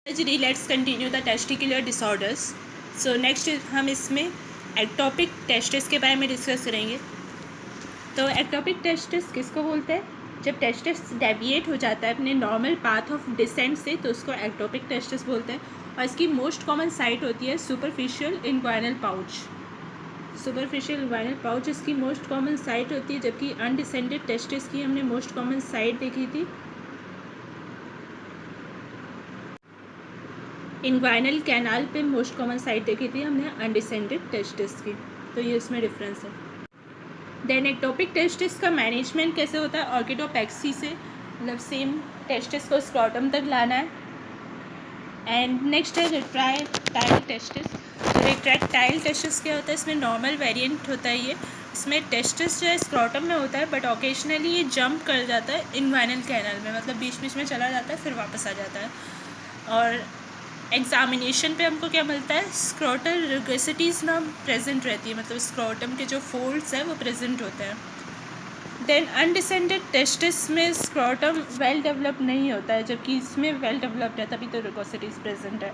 Surgery, let's continue the testicular disorders. So next हम इसमें ectopic testis के बारे में डिस्कस करेंगे. तो एक्टोपिक टेस्टिस किसको बोलते हैं? जब टेस्टिस डेविएट हो जाता है अपने नॉर्मल पाथ ऑफ डिसेंट से तो उसको एक्टोपिक टेस्टिस बोलते हैं. और इसकी मोस्ट कॉमन साइट होती है सुपरफिशियल इन्ग्वाइनल पाउच. सुपरफिशियल इन्ग्वाइनल पाउच इसकी मोस्ट कॉमन साइट होती है, जबकि अनडिसेंडेड टेस्टिस की हमने मोस्ट कॉमन साइट देखी थी इन्ग्वाइनल कैनाल पे. मोस्ट कॉमन साइट देखी थी हमने अनडिसेंडेड टेस्टिस की. तो ये इसमें डिफरेंस है. देन एक्टोपिक टेस्टिस का मैनेजमेंट कैसे होता है? ऑर्किडोपेक्सी से, मतलब सेम टेस्टिस को स्क्रॉटम तक लाना है. एंड नेक्स्ट है रेट्रैक्टाइल टेस्टिस. तो रेट्रैक्टाइल टेस्टिस क्या होता है? इसमें नॉर्मल वेरिएंट होता है. ये इसमें टेस्टिस जो है स्क्रॉटम में होता है, बट ओकेजनली ये जंप कर जाता है इन्ग्वाइनल कैनाल में, मतलब बीच बीच में चला जाता है फिर वापस आ जाता है. और एग्जामिनेशन पे हमको क्या मिलता है? स्क्रोटल रुगोसिटीज़ ना प्रेजेंट रहती है, मतलब स्क्रोटम के जो फोल्ड्स है वो प्रेजेंट होते हैं. देन अनडिसेंडेड टेस्टिस में स्क्रोटम वेल डेवलप नहीं होता है, जबकि इसमें वेल डेवलप्ड है, तभी तो रुगोसिटीज़ प्रेजेंट है.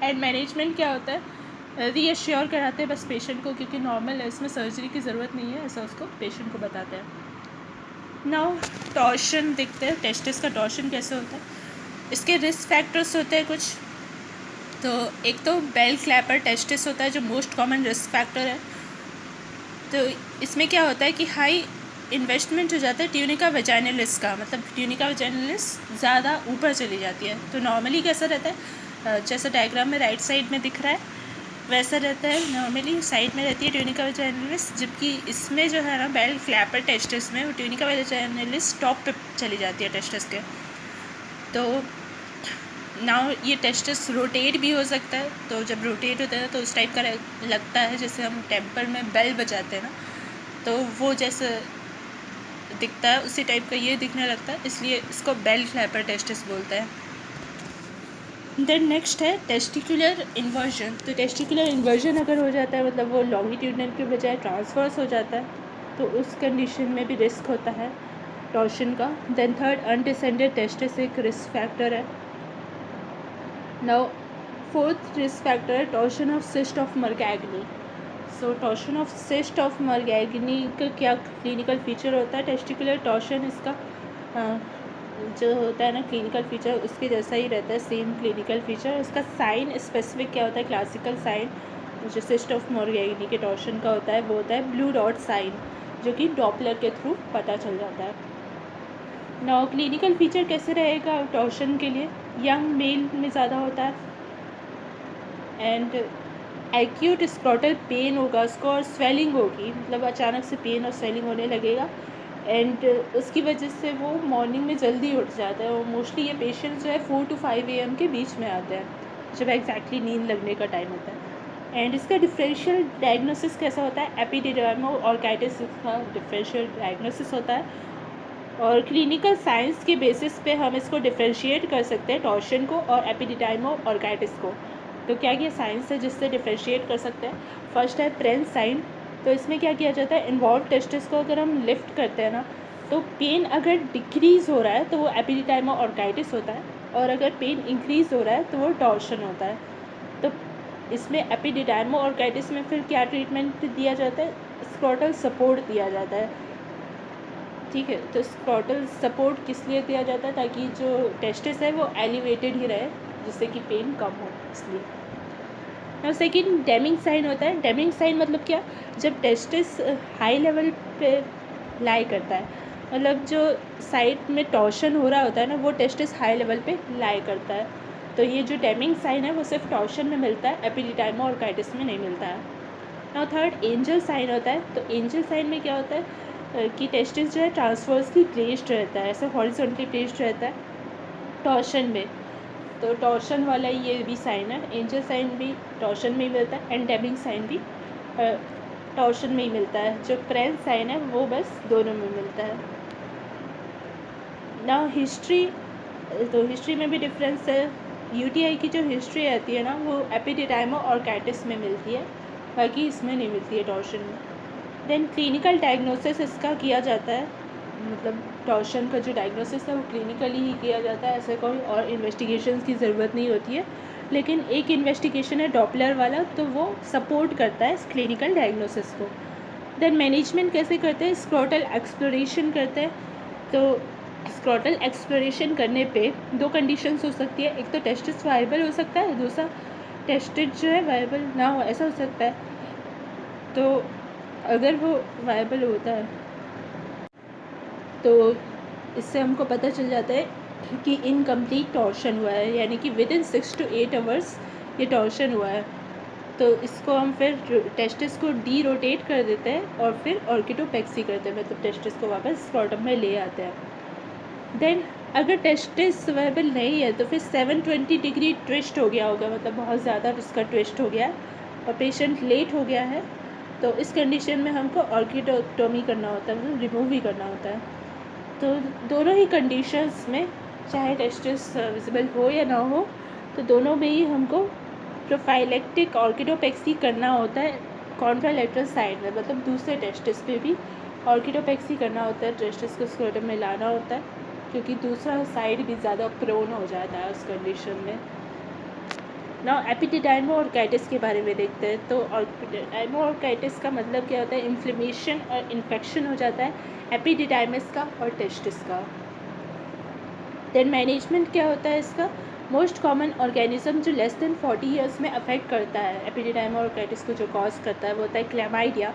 एंड मैनेजमेंट क्या होता है? रीअश्योर कराते हैं बस पेशेंट को, क्योंकि नॉर्मल है, इसमें सर्जरी की ज़रूरत नहीं है, ऐसा उसको पेशेंट को बताते हैं. नाउ टॉर्शन देखते हैं, टेस्टिस का टॉर्शन कैसे होता है. इसके रिस्क फैक्टर्स होते हैं कुछ. तो एक तो बेल क्लैपर टेस्टिस होता है जो मोस्ट कॉमन रिस्क फैक्टर है. तो इसमें क्या होता है कि हाई इन्वेस्टमेंट हो जाता है ट्यूनिका वेजाइनलिस का, मतलब ट्यूनिका वेजाइनलिस ज़्यादा ऊपर चली जाती है. तो नॉर्मली कैसा रहता है, जैसा डायग्राम में राइट साइड में दिख रहा है वैसा रहता है. नॉर्मली साइड में रहती है ट्यूनिका वेजाइनलिस, जबकि इसमें जो है ना बेल क्लैपर टेस्टिस में वो ट्यूनिका वेजाइनलिस टॉप पे चली जाती है टेस्टिस के. तो नाउ ये टेस्टिस रोटेट भी हो सकता है. तो जब रोटेट होता है तो उस टाइप का लगता है जैसे हम टेम्पल में बेल बजाते हैं ना, तो वो जैसे दिखता है उसी टाइप का ये दिखने लगता है, इसलिए इसको बेल क्लैपर टेस्टिस बोलते हैं. देन नेक्स्ट है टेस्टिकुलर इन्वर्जन. तो टेस्टिकुलर इन्वर्जन अगर हो जाता है, मतलब वो लॉन्गिट्यूडनल के बजाय ट्रांसवर्स हो जाता है, तो उस कंडीशन में भी रिस्क होता है टॉर्शन का. देन थर्ड, अनडिसेंडेड टेस्टिस एक रिस्क फैक्टर है. नाउ फोर्थ रिस्क फैक्टर है torsion of cyst of Morgagni. So torsion of cyst of Morgagni का क्या क्लिनिकल फीचर होता है? टेस्टिकुलर टॉर्शन इसका जो होता है ना क्लिनिकल फीचर उसके जैसा ही रहता है, सेम क्लिनिकल फीचर. उसका साइन स्पेसिफिक क्या होता है? क्लासिकल साइन जो सिस्ट ऑफ मर्गैगनी के टॉर्शन का होता है वो होता है ब्लू डॉट साइन, जो कि डॉपलर के थ्रू पता चल जाता है. नाउ क्लिनिकल फीचर कैसे रहेगा टॉर्शन के लिए? यंग मेल में ज़्यादा होता है. एंड एक्यूट स्क्रॉटल पेन होगा उसको, और स्वेलिंग होगी, मतलब अचानक से पेन और स्वेलिंग होने लगेगा. एंड उसकी वजह से वो मॉर्निंग में जल्दी उठ जाता है. और मोस्टली ये पेशेंट जो है 4 to 5 AM के बीच में आते हैं, जब एग्जैक्टली नींद लगने का टाइम होता है. एंड इसका डिफरेंशियल डायग्नोसिस कैसा होता है? एपिडिडर्मो ऑर्काइटिस का डिफरेंशियल डायग्नोसिस होता है. और क्लिनिकल साइंस के बेसिस पे हम इसको डिफरेंशिएट कर सकते हैं टॉर्शन को और एपिडिडाइमो ऑर्काइटिस को. तो क्या ये साइंस है जिससे डिफरेंशिएट कर सकते हैं? फर्स्ट है प्रेंस साइन. तो इसमें क्या किया जाता है? इन्वॉल्व टेस्टिस को अगर हम लिफ्ट करते हैं ना, तो पेन अगर डिक्रीज़ हो रहा है तो वो एपिडिडाइमो ऑर्काइटिस होता है, और अगर पेन इंक्रीज़ हो रहा है तो वो टॉर्शन होता है. तो इसमें एपिडिडाइमो ऑर्काइटिस में फिर क्या ट्रीटमेंट दिया जाता है? स्क्रॉटल सपोर्ट दिया जाता है. ठीक है, तो स्क्रॉटल सपोर्ट किस लिए दिया जाता है? ताकि जो टेस्टिस है वो एलिवेटेड ही रहे, जिससे कि पेन कम हो, इसलिए. और सेकंड डेमिंग साइन होता है. डेमिंग साइन मतलब क्या? जब टेस्टिस हाई लेवल पे लाई करता है, मतलब जो साइड में टॉर्शन हो रहा होता है ना, वो टेस्टिस हाई लेवल पे लाई करता है. तो ये जो डेमिंग साइन है वो सिर्फ टॉर्शन में मिलता है, एपिडिडाइमो ऑर्काइटिस में नहीं मिलता है. और थर्ड एंजल साइन होता है. तो एंजल साइन में क्या होता है कि टेस्टिस जो है ट्रांसवर्सली प्लेस्ड रहता है, ऐसे हॉरिजॉन्टली प्लेस्ड रहता है टॉर्शन में. तो टॉर्शन वाला ये भी साइन है. एंजल साइन भी टॉर्शन में ही मिलता है, एंड डेमिंग साइन भी टॉर्शन में ही मिलता है. जो प्रेंस साइन है वो बस दोनों में मिलता है. ना हिस्ट्री, तो हिस्ट्री में भी डिफरेंस है. यूटीआई की जो हिस्ट्री आती है ना वो एपिडिडाइमो ऑर्काइटिस में मिलती है, बाकी इसमें नहीं मिलती है टॉर्शन में. देन क्लिनिकल डायग्नोसिस इसका किया जाता है, मतलब टॉर्शन का जो डायग्नोसिस है वो क्लिनिकली ही किया जाता है, ऐसे कोई और इन्वेस्टिगेशन की ज़रूरत नहीं होती है। लेकिन एक इन्वेस्टिगेशन है डॉपलर वाला, तो वो सपोर्ट करता है इस क्लिनिकल डायग्नोसिस को। देन मैनेजमेंट कैसे करते हैं, स्क्रोटल एक्सप्लोरेशन करते हैं। तो स्क्रोटल एक्सप्लोरेशन करने पे दो कंडीशंस हो सकती है, एक तो टेस्टिस वायबल हो सकता है, दूसरा टेस्टेड जो है वायबल ना हो, ऐसा हो सकता है। तो अगर वो वायबल होता है तो इससे हमको पता चल जाता है कि इनकम्प्लीट टॉर्शन हुआ है, यानी कि विद इन 6 to 8 आवर्स ये टॉर्शन हुआ है। तो इसको हम फिर टेस्टिस को डी रोटेट कर देते हैं और फिर ऑर्किडोपेक्सी करते हैं, मतलब टेस्टिस को वापस स्क्रॉटम में ले आते हैं। देन अगर टेस्टिस वायबल नहीं है तो फिर 720 डिग्री ट्विस्ट हो गया होगा, मतलब बहुत ज़्यादा उसका ट्विस्ट हो गया और पेशेंट लेट हो गया है, तो इस कंडीशन में हमको ऑर्किडोटोमी करना होता है, मतलब रिमूव ही करना होता है। तो दोनों ही कंडीशंस में, चाहे टेस्टिस विजिबल हो या ना हो, तो दोनों में ही हमको प्रोफाइलेक्टिक ऑर्किडोपेक्सी करना होता है कॉन्ट्रालैटरल साइड में, मतलब दूसरे टेस्टिस पे भी ऑर्किडोपेक्सी करना होता है, टेस्टिस को स्क्रोटम में लाना होता है, क्योंकि दूसरा साइड भी ज़्यादा प्रोन हो जाता है उस कंडीशन में। ना एपिडिडाइमो ऑर्काइटिस के बारे में देखते हैं। तो एपिडिडाइमो ऑर्काइटिस का मतलब क्या होता है, इन्फ्लेमेशन और इन्फेक्शन हो जाता है एपिडिडाइमिस का और टेस्टिस का। देन मैनेजमेंट क्या होता है इसका, मोस्ट कॉमन ऑर्गेनिज्म जो लेस देन 40 ईयर्स में अफेक्ट करता है एपिडिडाइमो ऑर्काइटिस को, जो कॉज करता है वो होता है क्लैमाइडिया,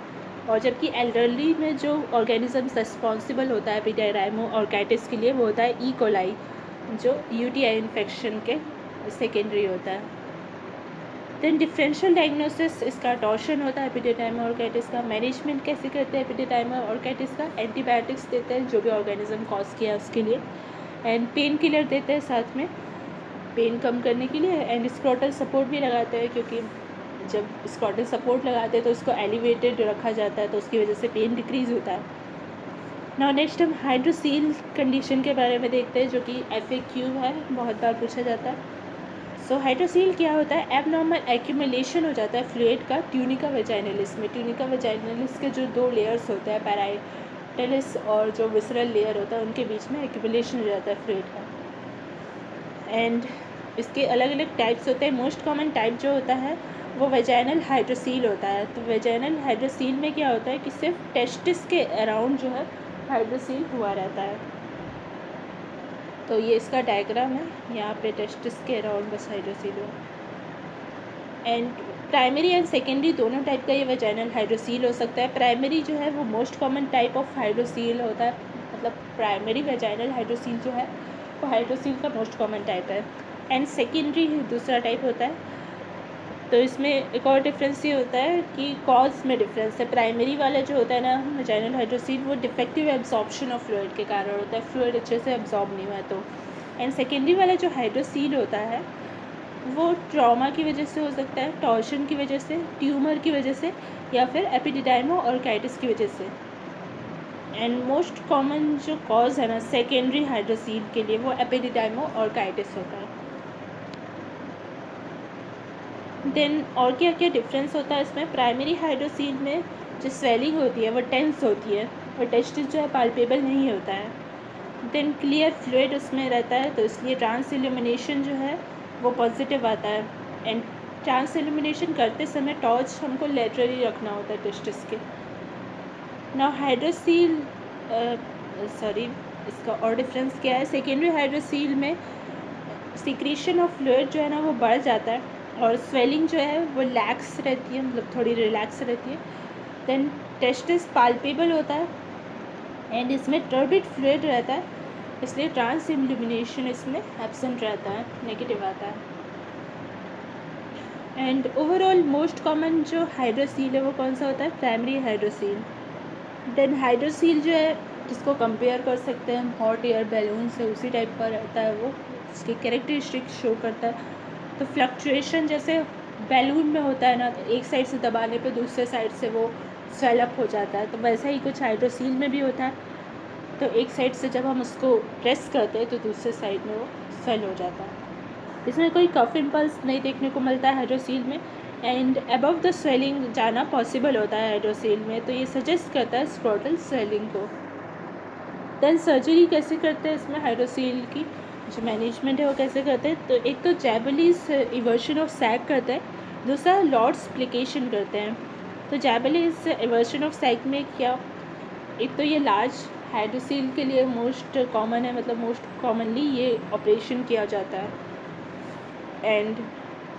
और जबकि एल्डरली में जो ऑर्गेनिज्म रिस्पॉन्सिबल होता है एपिडिडाइमो ऑर्काइटिस के लिए वो होता है ई कोलाई, जो यूटीआई इन्फेक्शन के सेकेंडरी होता है। देन डिफरेंशियल डायग्नोसिस इसका टॉर्शन होता है एपिडिडाइमो ऑर्काइटिस का। मैनेजमेंट कैसे करते हैं एपिडिडाइमो ऑर्काइटिस का, एंटीबायोटिक्स देते हैं जो भी ऑर्गेनिज्म कॉज किया उसके लिए, एंड पेन किलर देते हैं साथ में पेन कम करने के लिए, एंड स्क्रोटल सपोर्ट भी लगाते हैं, क्योंकि जब स्क्रोटल सपोर्ट लगाते हैं तो उसको एलिवेटेड रखा जाता है, तो उसकी वजह से पेन डिक्रीज़ होता है। नाउ नेक्स्ट हम हाइड्रोसील कंडीशन के बारे में देखते हैं, जो कि FAQ है, बहुत बार पूछा जाता है। सो हाइड्रोसील क्या होता है, एबनॉर्मल एक्यूमुलेशन हो जाता है फ्लूइड का ट्यूनिका वेजाइनलिस में। ट्यूनिका वेजाइनलिस के जो दो लेयर्स होते हैं, पैराइटलिस और जो विसरल लेयर होता है, उनके बीच में एक्यूमुलेशन हो जाता है फ्लूइड का। एंड इसके अलग अलग टाइप्स होते हैं। मोस्ट कॉमन टाइप जो होता है वो वेजाइनल हाइड्रोसील होता है। तो वेजाइनल हाइड्रोसील में क्या होता है कि सिर्फ टेस्टिस के अराउंड जो है हाइड्रोसील हुआ रहता है। तो ये इसका डायग्राम है, यहाँ पे टेस्टिस के अराउंड बस हाइड्रोसील हो। एंड प्राइमरी एंड सेकेंडरी दोनों टाइप का ये वेजाइनल हाइड्रोसील हो सकता है। प्राइमरी जो है वो most common type of hydrocele होता है, मतलब प्राइमरी वेजाइनल हाइड्रोसील जो है वो हाइड्रोसील का मोस्ट कॉमन टाइप है। एंड सेकेंडरी दूसरा टाइप होता है। तो इसमें एक और डिफरेंस ये होता है कि कॉज में डिफरेंस है। प्राइमरी वाला जो होता है ना वेजाइनल हाइड्रोसील, वो डिफेक्टिव एब्जॉर्प्शन ऑफ फ्लूइड के कारण होता है, फ्लूइड अच्छे से एब्जॉर्ब नहीं हुआ तो। एंड सेकेंडरी वाला जो हाइड्रोसील होता है वो ट्रॉमा की वजह से हो सकता है, टॉर्शन की वजह से, ट्यूमर की वजह से, या फिर एपिडिडाइमो ऑर्काइटिस की वजह से। एंड मोस्ट कॉमन जो कॉज है ना सेकेंडरी हाइड्रोसील के लिए वो एपिडिडाइमो ऑर्काइटिस होता है। देन और क्या क्या डिफरेंस होता है इसमें, प्राइमरी हाइड्रोसील में जो स्वेलिंग होती है वो टेंस होती है और टेस्टिस जो है पाल्पेबल नहीं होता है। देन क्लियर फ्लूइड उसमें रहता है, तो इसलिए ट्रांस इल्यूमिनेशन जो है वो पॉजिटिव आता है। एंड ट्रांस इल्यूमिनेशन करते समय टॉर्च हमको लेटरली रखना होता है टेस्टिस के। नाउ हाइड्रोसील इसका और डिफरेंस क्या है, सेकेंडरी हाइड्रोसील में सिक्रीशन ऑफ फ्लूइड जो है ना वो बढ़ जाता है और स्वेलिंग जो है वो लैक्स रहती है, मतलब थोड़ी रिलैक्स रहती है। देन टेस्टिस पाल्पेबल होता है एंड इसमें टर्बिड फ्लूइड रहता है, इसलिए ट्रांस इल्यूमिनेशन इसमें एब्सेंट रहता है, नेगेटिव आता है। एंड ओवरऑल मोस्ट कॉमन जो हाइड्रोसील है वो कौन सा होता है, प्राइमरी हाइड्रोसील। देन हाइड्रोसील जो है जिसको कंपेयर कर सकते हैं हम हॉट एयर बैलून से, उसी टाइप का रहता है वो, उसकी कैरेक्टरिस्टिक शो करता है। तो फ्लक्चुएशन जैसे बैलून में होता है ना, तो एक साइड से दबाने पे दूसरे साइड से वो स्वेलअप हो जाता है, तो वैसा ही कुछ हाइड्रोसील में भी होता है। तो एक साइड से जब हम उसको प्रेस करते हैं तो दूसरे साइड में वो स्वेल हो जाता है। इसमें कोई कफ इम्पल्स नहीं देखने को मिलता है हाइड्रोसील में, एंड अबव द स्वेलिंग जाना पॉसिबल होता है हाइड्रोसील में, तो ये सजेस्ट करता है स्क्रोटल स्वेलिंग को। देन सर्जरी कैसे करते हैं इसमें, हाइड्रोसील की जो मैनेजमेंट है वो कैसे करते हैं, तो एक तो जैबलीज इवर्शन ऑफ सैक करता है, दूसरा लॉर्ड्स प्लिकेशन करते हैं। तो जैबलीज इवर्शन ऑफ सैक में क्या, एक तो ये लार्ज हाइड्रोसील के लिए मोस्ट कॉमन है, मतलब मोस्ट कॉमनली ये ऑपरेशन किया जाता है। एंड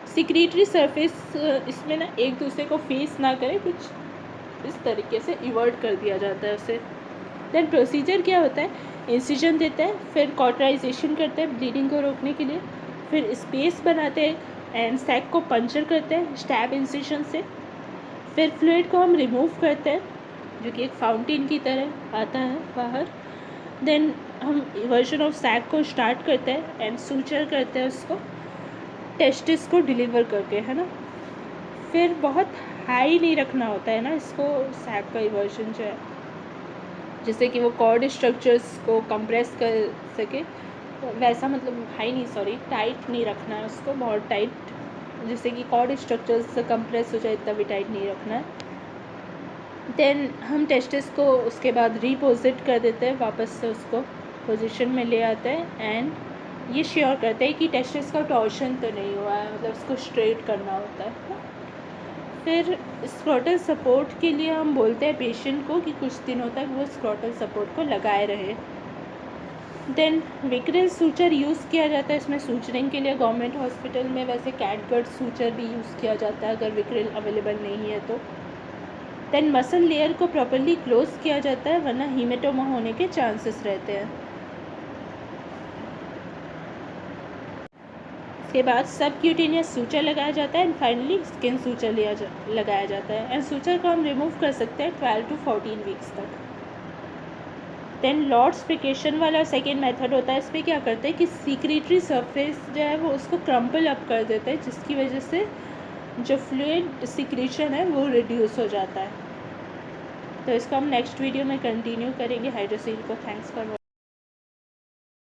सिक्रीटरी सरफेस इसमें ना एक दूसरे को फेस ना करे, कुछ इस तरीके से इवर्ट कर दिया जाता है उसे। देन प्रोसीजर क्या होता है, इंसिजन देते हैं, फिर कॉटराइजेशन करते हैं ब्लीडिंग को रोकने के लिए, फिर स्पेस बनाते हैं एंड सैक को पंचर करते हैं स्टैब इंसिजन से, फिर फ्लूइड को हम रिमूव करते हैं जो कि एक फाउंटेन की तरह आता है बाहर। देन हम वर्जन ऑफ सैक को स्टार्ट करते हैं एंड सूचर करते हैं उसको टेस्टिस को डिलीवर करके, है ना। फिर बहुत हाई नहीं रखना होता है ना इसको, सैक का इवर्जन जो है, जिससे कि वो कॉर्ड स्ट्रक्चर्स को कंप्रेस कर सके, वैसा मतलब हाई नहीं, सॉरी टाइट नहीं रखना है उसको, बहुत टाइट, जिससे कि कॉर्ड स्ट्रक्चर्स कंप्रेस हो जाए, इतना भी टाइट नहीं रखना है। देन हम टेस्टिस को उसके बाद रीपोजिट कर देते हैं, वापस से उसको पोजीशन में ले आते हैं एंड ये श्योर करते हैं कि टेस्टिस का टॉर्शन तो नहीं हुआ है, मतलब उसको स्ट्रेट करना होता है। फिर स्क्रोटल सपोर्ट के लिए हम बोलते हैं पेशेंट को कि कुछ दिनों तक वो स्क्रोटल सपोर्ट को लगाए रहे। देन विक्रेल सूचर यूज़ किया जाता है इसमें सूचरिंग के लिए गवर्नमेंट हॉस्पिटल में, वैसे कैटगट सूचर भी यूज़ किया जाता है अगर विक्रेल अवेलेबल नहीं है तो। देन मसल लेयर को प्रॉपर्ली क्लोज किया जाता है, वरना हीमेटोमा होने के चांसेस रहते हैं। इसके बाद सब क्यूटेनियस सूचर लगाया जाता है एंड फाइनली स्किन सूचर लगाया जाता है एंड सूचर को हम रिमूव कर सकते हैं 12 to 14 वीक्स तक। देन लॉर्ड्स प्लिकेशन वाला सेकेंड मेथड होता है, इस पर क्या करते हैं कि सीक्रेटरी सरफेस जो है वो उसको क्रम्पल अप कर देते हैं, जिसकी वजह से जो फ्लूइड सिक्रीशन है वो रिड्यूस हो जाता है। तो इसको हम नेक्स्ट वीडियो में कंटिन्यू करेंगे हाइड्रोसील को। Thanks for